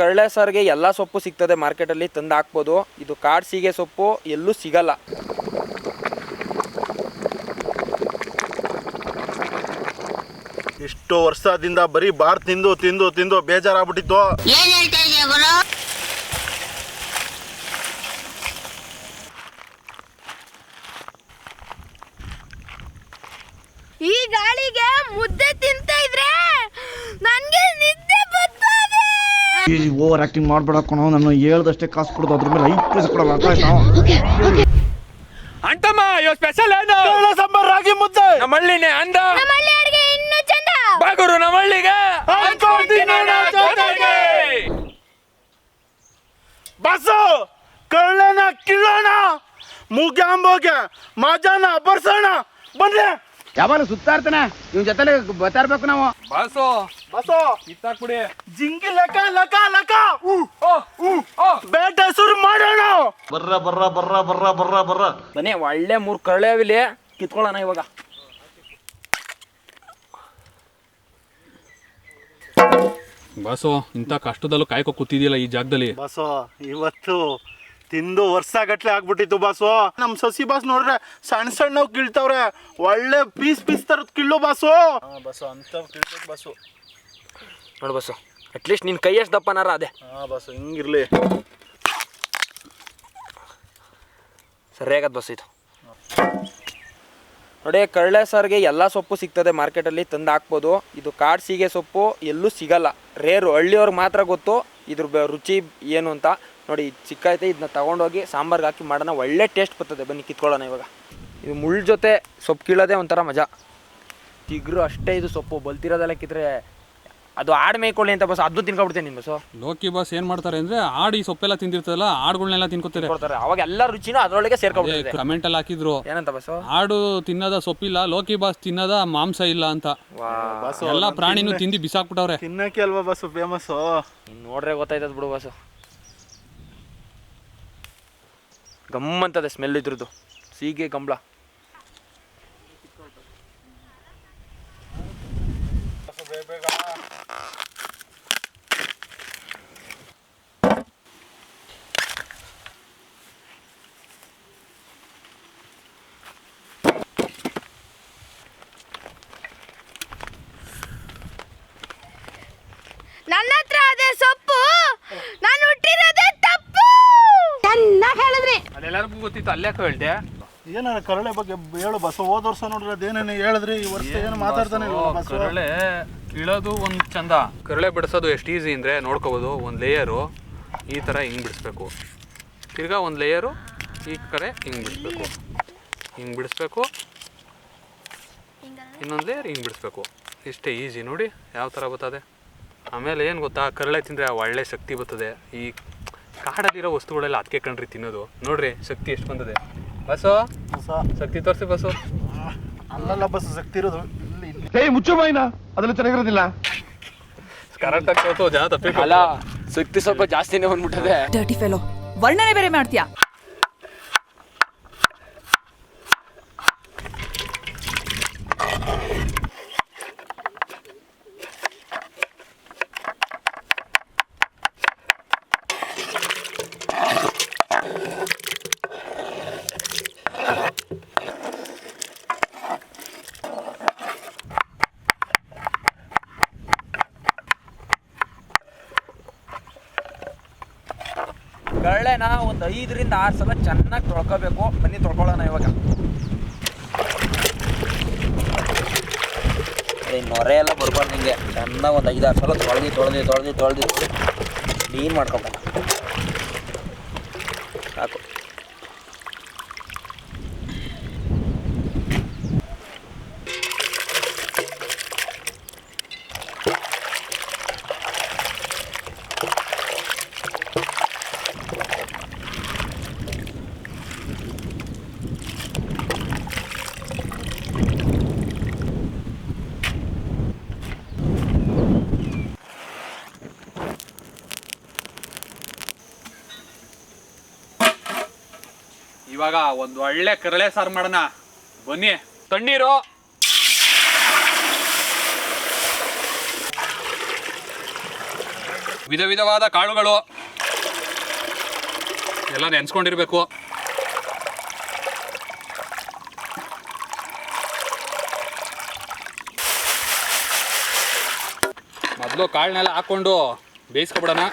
ಕಳ್ಳೆ ಸಾರಿಗೆ ಎಲ್ಲ ಸೊಪ್ಪು ಸಿಗ್ತದೆ ಮಾರ್ಕೆಟಲ್ಲಿ, ತಂದು ಹಾಕ್ಬೋದು. ಇದು ಕಾಡು ಸೀಗೆ ಸೊಪ್ಪು ಎಲ್ಲೂ ಸಿಗಲ್ಲ. ಇಷ್ಟು ವರ್ಷದಿಂದ ಬರೀ ಬಾರ್ ತಿಂದು ತಿಂದು ತಿಂದು ಬೇಜಾರಾಗ್ಬಿಟ್ಟಿತ್ತು. ಈ ಗಾಳಿಗೆ ಮುದ್ದೆ ತಿಂತ ಇದ್ರೆ ನನಗೆ ನಿದ್ದೆ ಬರ್ತದೆ. ಈ ಓವರ್ ಆಕ್ಟಿಂಗ್ ಮಾಡ್ಬೇಡ ಕಣೋ, ನಾನು ಹೇಳ್ದಷ್ಟೇ ಕಾಸು ಕೊಡೋದು, ಅದ್ರ ಮೇಲೆ 5 ಪೈಸೆ ಕೊಡಲ್ಲ. ಅಂತಮ್ಮ ಇವ ಸ್ಪೆಷಲ್ ಏನು? ಸಾಂಬಾರ್ ರಾಗಿ ಮುದ್ದೆ ನಮ್ಮಳ್ಳಿನೇ ಅಂದ, ನಮ್ಮಲ್ಲಿ ಅಡಿಗೆ ಇನ್ನೂ ಚಂದ. ಬಾಗುರು ನಮ್ಮಳ್ಳಿಗೆ ಬಸ್ಸು ಕಳ್ಳನ ಕಿಳ್ಳೋಣ, ಮುಗ್ಯಾಂಬೋಗೆ ಮಜಾನ ಬರ್ಸೋಣ ಬನ್ನಿ. ಯಾವಾಗ ಸುತ್ತಾಡ್ತಾನೆ ಇವ್ ಜೊತೆಲಿ ಬರ್ಬೇಕು ನಾವು. Boss bus ಕಿತ್ತಾಕ್ಬಿಡಿ. ಜಿಂಗಿ ಲಕ ಲಕ ಲಕ ಬೇಟೆ ಶುರು ಮಾಡೋಣ. ಬರ್ರ ಬರ್ರ ಬರ್ರ ಬರ್ರ ಬರ್ರ ಬರ್ರ ಬನ್ನಿ, ಒಳ್ಳೆ 3 ಕಳ್ಳೆ ಅವಿಲಿ ಕಿತ್ಕೊಳ್ಳೋಣ ಇವಾಗ. ಬಾಸು ಇಂಥ ಕಷ್ಟದಲ್ಲೂ ಕಾಯ್ಕೊ ಕೂತಿದ್ಯಲ್ಲ ಈ ಜಾಗದಲ್ಲಿ. ಬಸ್ಸು ಇವತ್ತು ತಿಂದು ವರ್ಷ ಗಟ್ಲೆ ಆಗ್ಬಿಟ್ಟಿತ್ತು ಬಾಸು. ನಮ್ ಸಸಿ ಬಾಸ್ ನೋಡ್ರೆ ಸಣ್ಣ ಸಣ್ಣವ್ ಕೀಳ್ತವ್ರೆ, ಒಳ್ಳೆ ಪೀಸ್ ಪೀಸ್ ತರದ್ ಕಿಳ್ಳು ಬಾಸು. ಬಸ್ಸು ಅಂತ ಕೀಳ್ಬೇಕು ಬಸ್ಸು. ನೋಡು ಬಸ್ಸು, ಅಟ್ಲೀಸ್ಟ್ ನಿನ್ ಕೈ ಎಷ್ಟು ದಪ್ಪನಾರ ಅದೇ. ಬಸ್ಸು ಹಿಂಗಿರ್ಲಿ. ಸರಿಯಾಗದ್ ಬಸ್ ಇದು. ನೋಡಿ, ಕಳ್ಳೆ ಸಾರಿಗೆ ಎಲ್ಲ ಸೊಪ್ಪು ಸಿಗ್ತದೆ ಮಾರ್ಕೆಟಲ್ಲಿ, ತಂದು ಹಾಕ್ಬೋದು. ಇದು ಕಾಡು ಸೀಗೆ ಸೊಪ್ಪು ಎಲ್ಲೂ ಸಿಗಲ್ಲ, ರೇರು. ಹಳ್ಳಿಯವ್ರಿಗೆ ಮಾತ್ರ ಗೊತ್ತು ಇದ್ರ ರುಚಿ ಏನು ಅಂತ. ನೋಡಿ, ಸಿಕ್ಕೈತೆ, ಇದನ್ನ ತೊಗೊಂಡೋಗಿ ಸಾಂಬಾರ್ಗೆ ಹಾಕಿ ಮಾಡೋಣ, ಒಳ್ಳೆ ಟೇಸ್ಟ್ ಬರ್ತದೆ. ಬನ್ನಿ ಕಿತ್ಕೊಳ್ಳೋಣ ಇವಾಗ. ಇದು ಮುಳ್ಳು ಜೊತೆ ಸೊಪ್ಪು ಕೀಳೋದೇ ಒಂಥರ ಮಜಾ. ತಿಗ್ರು ಅಷ್ಟೇ ಇದು ಸೊಪ್ಪು, ಬಲ್ತಿರೋದೆಲ್ಲ ಕಿತ್ತರೆ ಅದು ಆಡು ಮೇಯ್ಕೊಳ್ಳಿ ಅಂತ ಬಸ್, ಅದು ತಿನ್ಕೊಬಿಡ್ತೇನೆ ನಿನ್ನ ಬಸ್ಸು. ಲೋಕಿ ಬಾಸ್ ಏನ್ ಮಾಡ್ತಾರೆ ಅಂದ್ರೆ ಆಡು ಈ ಸೊಪ್ಪೆಲ್ಲ ತಿಂದಿರ್ತದಲ್ಲ, ಆಡುಗಳನ್ನೆಲ್ಲ ತಿನ್ಕೋತಾರೆ. ಅವಾಗ ಎಲ್ಲ ರುಚಿನೂ ಅದರೊಳಗೆ ಸೇರ್ಕೊಬಿಡ್ತದೆ. ಕಮೆಂಟ್ ಅಲ್ಲಿ ಹಾಕಿದ್ರು ಏನಂತ ಬಸ್ಸು, ಆಡು ತಿನ್ನದ ಸೊಪ್ಪಿಲ್ಲ, ಲೋಕಿ ಬಾಸ್ ತಿನ್ನದ ಮಾಂಸ ಇಲ್ಲ ಅಂತ. ಎಲ್ಲ ಪ್ರಾಣಿನೂ ತಿಂದು ಬಿಸಾಕ್ಬಿಟ್ಟವ್ರೆ. ತಿನ್ನಕ್ಕೆ ಅಲ್ವಾ ಬಸ್ಸು ಫೇಮಸ್ಸು. ಇನ್ನು ನೋಡ್ರೆ ಗೊತ್ತಾಯ್ತದ ಬಿಡು ಬಸ್ಸು. ಗಮ್ಮಂತದೆ ಸ್ಮೆಲ್ ಇದ್ರದ್ದು, ಸೀಗೆ ಗಂಬಳ. ನನ್ನ ಹತ್ರ ಅದೇ ಸೊಪ್ಪು, ನಾನು ಹುಟ್ಟಿರೋದೇ ತಪ್ಪು. ಚೆನ್ನಾಗಿ ಹೇಳಿದ್ರಿ. ಅದೆಲ್ಲರಿಗೂ ಗೊತ್ತಿತ್ತು, ಅಲ್ಲೇ ಹೇಳ್ದೆ. ಏನಾರ ಕರಳೆ ಬಗ್ಗೆ ಹೇಳು ಬಸ್ಸು. ಹೋದ ವರ್ಷ ನೋಡ್ರಿ ಅದೇನೇನು ಹೇಳಿದ್ರಿ, ಈ ವರ್ಷ ಏನು ಮಾತಾಡ್ತಾನೆ ಇಲ್ಲ ಬಸ್ಸು. ಕರಳೆ ಇಳೋದು ಒಂದು ಚಂದ, ಕರಳೆ ಬಿಡಿಸೋದು ಎಷ್ಟು ಈಸಿ ಅಂದರೆ ನೋಡ್ಕೋಬೋದು. ಒಂದು ಲೇಯರು ಈ ಥರ ಹಿಂಗೆ ಬಿಡಿಸ್ಬೇಕು, ತಿರ್ಗಾ ಒಂದು ಲೇಯರು ಈ ಕಡೆ ಹಿಂಗೆ ಬಿಡಿಸ್ಬೇಕು, ಹಿಂಗೆ ಬಿಡಿಸ್ಬೇಕು, ಇನ್ನೊಂದು ಲೇಯರ್ ಹಿಂಗೆ ಬಿಡಿಸ್ಬೇಕು. ಇಷ್ಟೇ ಈಸಿ. ನೋಡಿ ಯಾವ ಥರ ಬರ್ತದೆ. ಆಮೇಲೆ ಏನು ಗೊತ್ತಾ, ಕರಳೆ ತಿಂದರೆ ಒಳ್ಳೆ ಶಕ್ತಿ ಬರ್ತದೆ. ಈ ಕಾಡಲ್ಲಿರೋ ವಸ್ತುಗಳೆಲ್ಲ ಅದಕ್ಕೆ ಕಣ್ರಿ ತಿನ್ನೋದು. ನೋಡ್ರಿ ಶಕ್ತಿ ಎಷ್ಟು ಬಂದಿದೆ. ಬಸ್ಸು ಶಕ್ತಿ ತೋರಿಸಿ ಬಸ್ಸು. ಅಲ್ಲಲ್ಲ ಬಸ್ಸು ಶಕ್ತಿ ಇರೋದು ಇಲ್ಲಿ. ಮುಚ್ಚು ಬಾಯಿನ, ಅದೆಲ್ಲ ಚೆನ್ನಾಗಿರೋದಿಲ್ಲ. ಕರೆಕ್ಟಾಗಿ ತೋರ್ಸು, ಜನ ತಪ್ಪಿ ಅಲ್ಲ, ಶಕ್ತಿ ಸ್ವಲ್ಪ ಜಾಸ್ತಿನೇ ಬಂದ್ಬಿಟ್ಟದೆ. ಡರ್ಟಿ ಫೆಲೋ, ವರ್ಣನೆ ಬೇರೆ ಮಾಡ್ತೀಯಾ? ಕಳ್ಳೆನ ಒಂದು 5 ರಿಂದ 6 ಸಲ ಚೆನ್ನಾಗಿ ತೊಳ್ಕೊಬೇಕು. ಬನ್ನಿ ತೊಳ್ಕೊಳ್ಳೋಣ ಇವಾಗ. ನೊರೆ ಎಲ್ಲ ಬರ್ಬಾರ್ದು, ಹಿಂಗೆ ಚೆನ್ನಾಗಿ ಒಂದು 5-6 ಸಲ ತೊಳೆದು ಕ್ಲೀನ್ ಮಾಡ್ಕೊಬೇಡ ಸಾಕು. ಇವಾಗ ಒಂದು ಒಳ್ಳೆ ಕರಳೆ ಸಾರು ಮಾಡೋಣ ಬನ್ನಿ. ತಣ್ಣೀರು, ವಿಧ ವಿಧವಾದ ಕಾಳುಗಳು ಎಲ್ಲ ನೆನೆಸ್ಕೊಂಡಿರ್ಬೇಕು. ಮೊದಲು ಕಾಳನ್ನೆಲ್ಲ ಹಾಕ್ಕೊಂಡು ಬೇಯಿಸ್ಕೊಬಿಡೋಣ.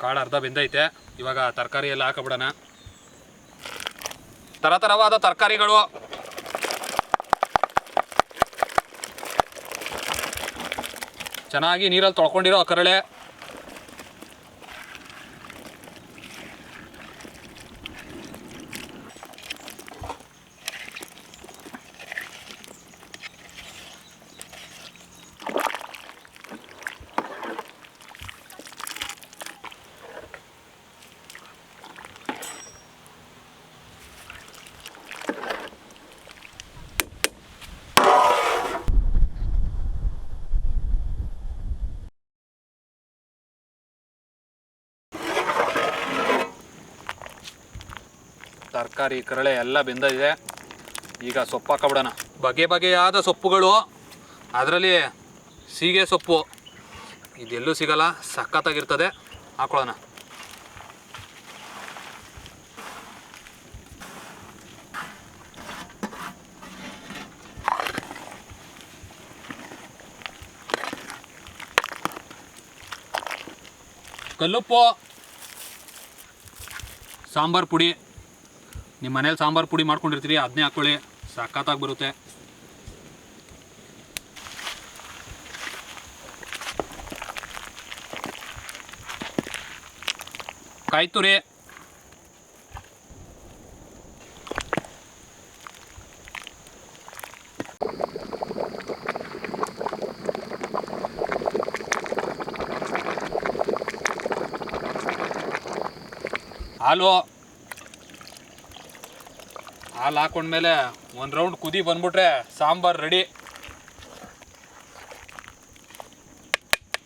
ಕಾಳು ಅರ್ಧ ಬೆಂದೈತೆ. ಇವಾಗ ತರಕಾರಿ ಎಲ್ಲ ಹಾಕಬಿಡೋಣ. ಥರಥರವಾದ ತರಕಾರಿಗಳು, ಚೆನ್ನಾಗಿ ನೀರಲ್ಲಿ ತೊಳ್ಕೊಂಡಿರೋ ಕರಳೆ, ತರಕಾರಿ ಕರಳೆ ಎಲ್ಲ ಬೆಂದಿದೆ. ಈಗ ಸೊಪ್ಪು ಹಾಕಬಿಡೋಣ. ಬಗೆ ಬಗೆಯಾದ ಸೊಪ್ಪುಗಳು, ಅದರಲ್ಲಿ ಸೀಗೆ ಸೊಪ್ಪು ಇದೆಲ್ಲೂ ಸಿಗಲ್ಲ, ಸಖತ್ತಾಗಿರ್ತದೆ. ಹಾಕೊಳ್ಳೋಣ. ಕಲ್ಲುಪ್ಪು, ಸಾಂಬಾರು ಪುಡಿ, ನಿಮ್ಮ ಮನೇಲಿ ಸಾಂಬಾರು ಪುಡಿ ಮಾಡ್ಕೊಂಡಿರ್ತೀರಿ, ಅದನ್ನೇ ಹಾಕ್ಕೊಳ್ಳಿ, ಸಖತ್ತಾಗಿ ಬರುತ್ತೆ. ಕಾಯಿ ತುರಿ, ಹಾಲು ಹಾಕೊಂಡ್ಮೇಲೆ ಒಂದು ರೌಂಡ್ ಕುದಿ ಬಂದ್ಬಿಟ್ರೆ ಸಾಂಬಾರು ರೆಡಿ.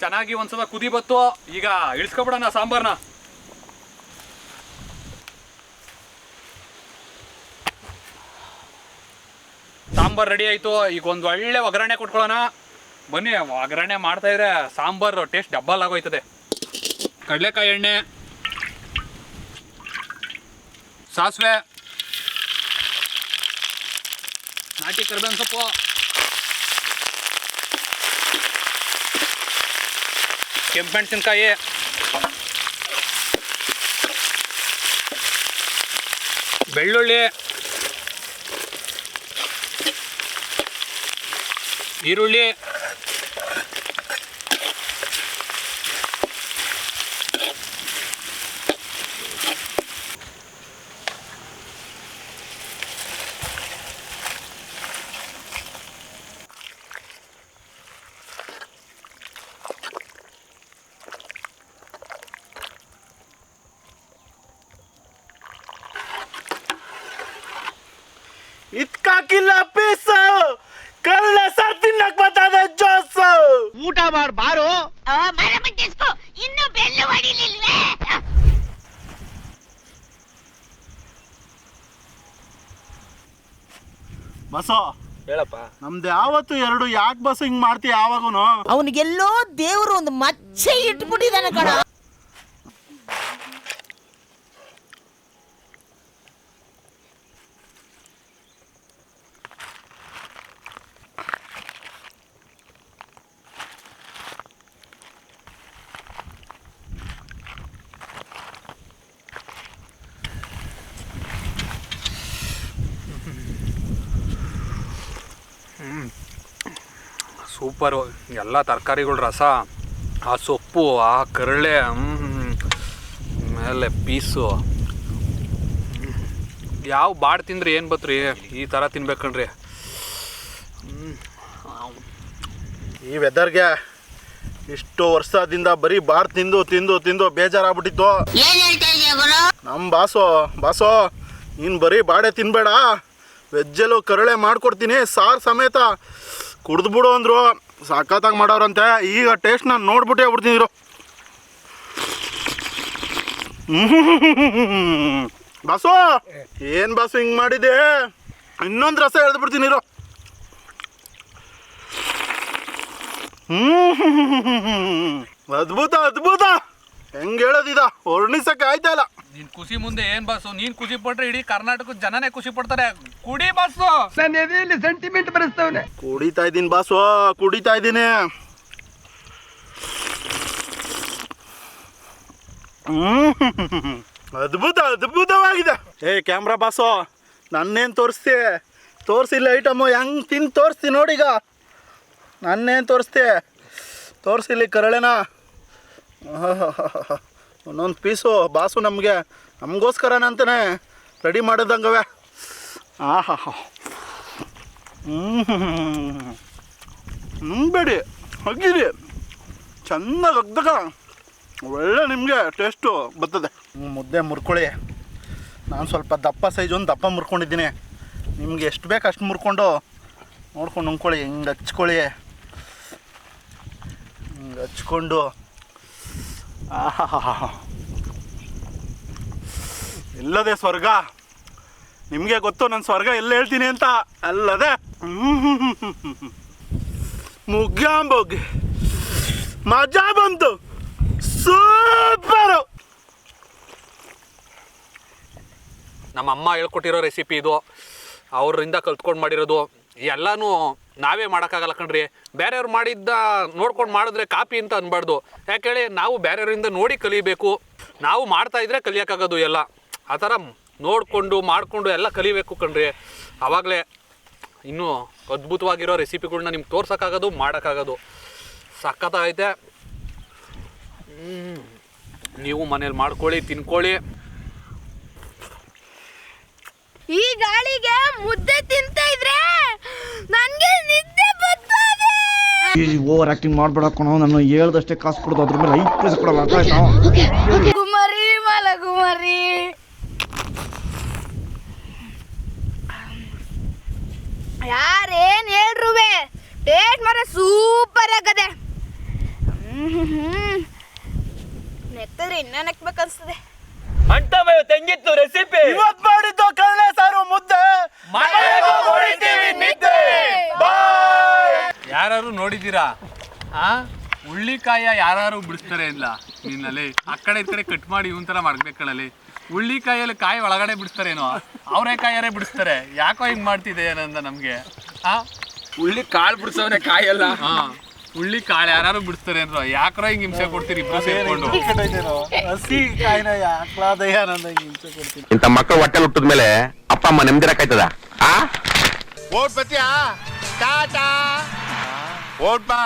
ಚೆನ್ನಾಗಿ ಒಂದ್ಸಲ ಕುದಿ ಬತ್ತು. ಈಗ ಇಳಿಸ್ಕೊಬಿಡೋಣ ಸಾಂಬಾರನ್ನ. ಸಾಂಬಾರು ರೆಡಿ ಆಯಿತು. ಈಗ ಒಂದು ಒಳ್ಳೆ ಒಗ್ಗರಣೆ ಕೊಟ್ಕೊಳ್ಳೋಣ. ಬನ್ನಿ, ಒಗ್ಗರಣೆ ಮಾಡ್ತಾಯಿದ್ರೆ ಸಾಂಬಾರು ಟೇಸ್ಟ್ ಡಬ್ಬಲ್ ಆಗೋಯ್ತದೆ. ಕಡಲೆಕಾಯಿ ಎಣ್ಣೆ, ಸಾಸಿವೆ, ನಾಟಿ ಕರಿಬೇವಿನ ಸೊಪ್ಪು, ಕೆಂಪೆಣಸಿನಕಾಯಿ, ಬೆಳ್ಳುಳ್ಳಿ, ಈರುಳ್ಳಿ, ಇದ್ಕಾಕಿಲ್ಲ ಪೀಸು, ಕಳ್ಳೆ ಸರ್ ತಿನ್ನಕ್ ಬರ್ತದೆ ಜೋಸು. ಊಟ ಮಾಡ್ ಬಾರು. ಇನ್ನು ಬೆಲ್ಲು ಹೊಡಿಲಿಲ್ವೇ? ಬಸೋ ಹೇಳಪ್ಪ. ನಮ್ದು ಯಾವತ್ತು ಎರಡು, ಯಾಕೆ ಬಸ್ ಹಿಂಗ್ ಮಾಡ್ತೀಯ ಯಾವಾಗೂನು? ಅವನಿಗೆಲ್ಲೋ ದೇವ್ರು ಒಂದು ಮಚ್ಚೆ ಇಟ್ಬಿಟ್ಟಿದಾನೆ ಕಣ. ಸೂಪರು. ಎಲ್ಲ ತರಕಾರಿಗಳ ರಸ, ಆ ಸೊಪ್ಪು, ಆ ಕರಳೆ, ಮೇಲೆ ಪೀಸು, ಯಾವ ಬಾಡ್ ತಿಂದ್ರೆ ಏನು ಬತ್ರಿ, ಈ ಥರ ತಿನ್ಬೇಕಣ್ರಿ. ಈ ವೆದರ್ಗೆ ಇಷ್ಟು ವರ್ಷದಿಂದ ಬರೀ ಬಾರ್ ತಿಂದು ತಿಂದು ತಿಂದು ಬೇಜಾರಾಗ್ಬಿಟ್ಟಿತ್ತು. ನಮ್ಮ ಬಾಸೋ ನೀನು ಬರೀ ಬಾಡೆ ತಿನ್ಬೇಡ, ವೆಜ್ಜಲ್ಲೂ ಕರಳೆ ಮಾಡ್ಕೊಡ್ತೀನಿ ಸಾರು ಸಮೇತ. ಕುಡ್ದು ಅಂದರು, ಸಖತ್ತಾಗಿ ಮಾಡೋರಂತೆ. ಈಗ ಟೇಸ್ಟ್ ನಾನು ನೋಡ್ಬಿಟ್ಟೆ ಬಿಡ್ತೀನಿ ಇರು. ಬಾಸು ಏನು ಬಾಸು ಹಿಂಗೆ ಮಾಡಿದೆ? ಇನ್ನೊಂದು ರಸ ಎಳ್ದು ಬಿಡ್ತೀನಿ ಇರು. ಅದ್ಭುತ ಅದ್ಭುತ, ಹೆಂಗೆ ಹೇಳೋದಿದ ವರ್ಣಿಸಕ್ಕೆ ಆಯ್ತಾ ಇಲ್ಲ. ನೀನ್ ಖುಷಿ ಮುಂದೆ ಏನ್ ಬಾಸು, ನೀನ್ ಖುಷಿ ಪಟ್ರೆ ಇಡೀ ಕರ್ನಾಟಕದ ಜನನೇ ಖುಷಿ ಪಡ್ತಾರೆ. ಕುಡಿ ಬಾಸು. ಸೆಂಟಿಮೆಂಟ್ ಬರೆಸ್ತವನೆ. ಕುಡಿತಾ ಇದ್ದೀನಿ ಬಾಸು, ಕುಡಿತಾ ಇದ್ದೀನಿ. ಅದ್ಭುತ ಅದ್ಭುತವಾಗಿದೆ. ಕ್ಯಾಮ್ರಾ ಬಾಸು, ನನ್ನೇನು ತೋರಿಸಿಲ್ಲ ಐಟಮು, ಹೆಂಗೆ ತಿಂದು ತೋರಿಸ್ತಿ ನೋಡೀಗ. ನನ್ನೇನು ತೋರಿಸಿಲ್ಲ ಕರಳೆನ. ಒಂದೊಂದು ಪೀಸು ಬಾಸು ನಮಗೋಸ್ಕರನ ಅಂತಾನೆ ರೆಡಿ ಮಾಡಿದಂಗವೆ. ಆಹಾ ಬೇಡಿ ಹೋಗಿರಿ, ಚೆನ್ನಾಗಿ ಅಗ್ದಾಗ ಒಳ್ಳೆ ನಿಮಗೆ ಟೇಸ್ಟು ಬರ್ತದೆ. ಮುದ್ದೆ ಮುರ್ಕೊಳ್ಳಿ. ನಾನು ಸ್ವಲ್ಪ ದಪ್ಪ ಸೈಜ್ ಒಂದು ದಪ್ಪ ಮುರ್ಕೊಂಡಿದ್ದೀನಿ. ನಿಮ್ಗೆ ಎಷ್ಟು ಬೇಕು ಅಷ್ಟು ಮುರ್ಕೊಂಡು ನೋಡ್ಕೊಂಡು ನುಂಗ್ಕೊಳ್ಳಿ. ಹಿಂಗೆ ಹಚ್ಕೊಳ್ಳಿ, ಹಿಂಗೆ ಹಚ್ಕೊಂಡು. ಆಹಾ, ಎಲ್ಲದೆ ಸ್ವರ್ಗ. ನಿಮಗೆ ಗೊತ್ತು ನನ್ನ ಸ್ವರ್ಗ ಎಲ್ಲ ಹೇಳ್ತೀನಿ ಅಂತ. ಅಲ್ಲದೆ ಮುಗ್ಗಾಂಬೋಗಿ ಮಜಾ ಬಂತು, ಸೂಪರು. ನಮ್ಮ ಅಮ್ಮ ಹೇಳ್ಕೊಟ್ಟಿರೋ ರೆಸಿಪಿ ಇದು, ಅವರಿಂದ ಕಲ್ತ್ಕೊಂಡು ಮಾಡಿರೋದು. ಎಲ್ಲನೂ ನಾವೇ ಮಾಡೋಕ್ಕಾಗಲ್ಲ ಕಣ್ರಿ. ಬೇರೆಯವ್ರು ಮಾಡಿದ್ದ ನೋಡ್ಕೊಂಡು ಮಾಡಿದ್ರೆ ಕಾಪಿ ಅಂತ ಅನ್ಬಾರ್ದು. ಯಾಕೆ ಹೇಳಿ, ನಾವು ಬೇರೆಯವರಿಂದ ನೋಡಿ ಕಲಿಬೇಕು. ನಾವು ಮಾಡ್ತಾಯಿದ್ರೆ ಕಲಿಯೋಕ್ಕಾಗೋದು ಎಲ್ಲ. ಆ ಥರ ನೋಡಿಕೊಂಡು ಮಾಡಿಕೊಂಡು ಎಲ್ಲ ಕಲಿಬೇಕು ಕಣ್ರಿ. ಆವಾಗಲೇ ಇನ್ನೂ ಅದ್ಭುತವಾಗಿರೋ ರೆಸಿಪಿಗಳ್ನ ನಿಮ್ಗೆ ತೋರ್ಸೋಕ್ಕಾಗೋದು, ಮಾಡೋಕ್ಕಾಗೋದು. ಸಖತ್ತಾಗೈತೆ. ನೀವು ಮನೇಲಿ ಮಾಡ್ಕೊಳ್ಳಿ, ತಿನ್ಕೊಳ್ಳಿ. ಈ ಗಾಳಿಗೆ ಮುದ್ದೆ ತಿಂತ ಇದ್ರೆ ನನ್ಗೆ ನಿದ್ದೆ ಬರ್ತದೆ. ಓವರ್ ಆಕ್ಟಿಂಗ್ ಮಾಡ್ಬೇಡ ಕಣೋ, ನಾನು ಹೇಳ್ದಷ್ಟೇ ಕಾಸು ಕೊಡೋದು, ಅದ್ರ ಮೇಲೆ 5 ಪೈಸೆ ಕೊಡಲ್ಲ. ಗುಮರಿ ಮಲಗುಮರಿ. ಯಾರೇನ್ ಹೇಳ್ರುವೆ, ಟೇಸ್ಟ್ ಮಾತ್ರ ಸೂಪರ್ ಆಗದೆ. ನೆಕ್ತದ್ರೆ ಇನ್ನ ನೆಕ್ಬೇಕನ್ಸ್ತದೆ. ಅಂತ ತೆಂಗಿತ್ತು ರೆಸಿಪಿ. ಇವತ್ತು ಮಾಡಿದ್ದು ಕಡಲೆ ಸಾರು ಮುದ್ದೆ. ಯಾರು ನೋಡಿದ್ದೀರಾ? ಉಳ್ಳಿಕಾಯ ಯಾರು ಬಿಡಿಸ್ತಾರೆ ಇಲ್ಲ ನಿನ್ನಲ್ಲಿ. ಆ ಕಡೆ ಈ ಕಡೆ ಕಟ್ ಮಾಡಿ ಇವನ್ ಥರ ಮಾಡ್ಬೇಕಲ್ಲಿ. ಉಳ್ಳಿಕಾಯಲ್ಲಿ ಕಾಯಿ ಒಳಗಡೆ ಬಿಡಿಸ್ತಾರೇನೋ, ಅವರೆಕಾಯಾರೇ ಬಿಡಿಸ್ತಾರೆ. ಯಾಕೋ ಹಿಂಗೆ ಮಾಡ್ತಿದೆ ಏನಂದ ನಮಗೆ. ಉಳ್ಳಿ ಕಾಳು ಬಿಡ್ಸವನೆ ಕಾಯಲ್ಲ. ಉಳ್ಳಿ ಕಾಳು ಯಾರು ಬಿಡಿಸ್ತಾರೆ ಅಂದ್ರು. ಯಾಕ್ರೋ ಹಿಂಗೆ ಹಿಂಸೆ ಕೊಡ್ತೀರಿ ಇಬ್ರು ಸೇರ್ಕೊಂಡು? ಹಸಿ ಕಾಯಿನ ಯಾಕ್ಲಾದಯ್ಯ ನನ್ನ ಹಿಂಸೆ ಕೊಡ್ತೀನಿ. ಇಂಥ ಮಕ್ಕಳು ಹೊಟ್ಟೆ ಹುಟ್ಟಿದ ಮೇಲೆ ಅಪ್ಪ ಅಮ್ಮ ನೆಮ್ಮದಿರಕ್ಕಾಯ್ತದ? ಓಟ್ ಬತ್ತೀಯಾ? ಟಾಟಾ ಓಟ್ ಬಾ.